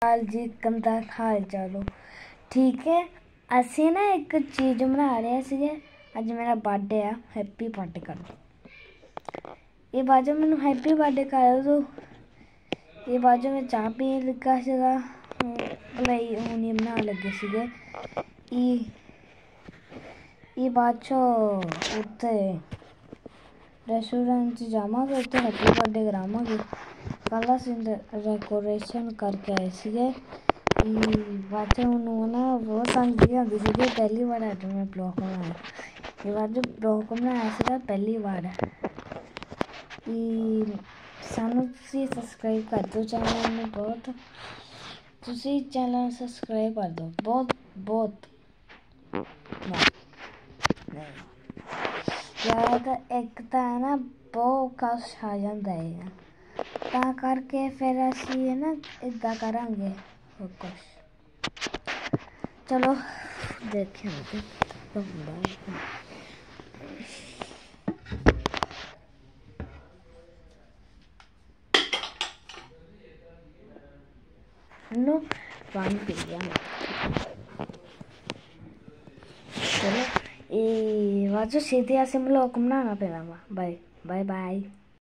हाल जी कंदा हाल चालो ठीक है। ਅਸੀਂ ਨਾ ਇੱਕ ਚੀਜ਼ ਬਣਾ ਰਹੇ ਸੀਗੇ। ਅੱਜ ਮੇਰਾ ਬਰਥਡੇ ਆ। ਹੈਪੀ ਬਰਥਡੇ ਕਰ ਦਿਓ। ਇਹ ਬਾਜੋ ਮੈਨੂੰ ਹੈਪੀ ਬਰਥਡੇ ਕਰ ਦਿਓ। ਇਹ ਬਾਜੋ ਮੈਂ ਚਾਹ ਪੀਣ ਲੱਗਾ ਸੀਗਾ। ਭਲਾਈ ਹੁਣ ਇਹ ਬਣਾ ਲੱਗੇ ਸੀਗੇ। ਇਹ ਬਾਅਦ 'ਚੋਂ ਉੱਥੇ ਰੈਸਟੋਰੈਂਟ 'ਚ ਜਾਵਾਂਗੇ। ਉੱਥੇ ਹੈਪੀ ਬਰਥਡੇ ਕਰਾਵਾਂਗੇ। ਕੱਲ੍ਹ ਅਸੀਂ ਡੈਕੋਰੇਸ਼ਨ ਕਰਕੇ ਆਏ ਸੀਗੇ। ਬਾਅਦ 'ਚ ਉਹਨੂੰ ਨਾ ਬਹੁਤ ਤੰਗ ਆਉਂਦੀ ਸੀਗੀ। ਪਹਿਲੀ ਵਾਰ ਅੱਜ ਮੈਂ ਬਲੌਗ ਬਣਾਇਆ। ਇਹ ਬਾਅਦ ਬਲੌਗ ਬਣਾਇਆ ਸੀਗਾ ਪਹਿਲੀ ਵਾਰ। ਸਾਨੂੰ ਤੁਸੀਂ ਸਬਸਕ੍ਰਾਈਬ ਕਰ ਦਿਓ ਚੈਨਲ ਨੂੰ। ਬਹੁਤ ਤੁਸੀਂ ਚੈਨਲ ਸਬਸਕ੍ਰਾਈਬ ਕਰ ਦਿਓ। ਬਹੁਤ ਜ਼ਿਆਦਾ ਇੱਕ ਤਾਂ ਨਾ ਬਹੁਤ ਕਸ਼ ਆ ਜਾਂਦਾ ਹੈ। ਤਾਂ ਕਰਕੇ ਫਿਰ ਅਸੀਂ ਨਾ ਇੱਦਾਂ ਕਰਾਂਗੇ ਕੁਛ। ਚਲੋ ਦੇਖਿਆ ਨੂੰ ਪਾਣੀ ਪੀ ਲਿਆ। चलो ये वाचो सीधे ऐसे ब्लॉग बनाना पैना। Bye bye bye.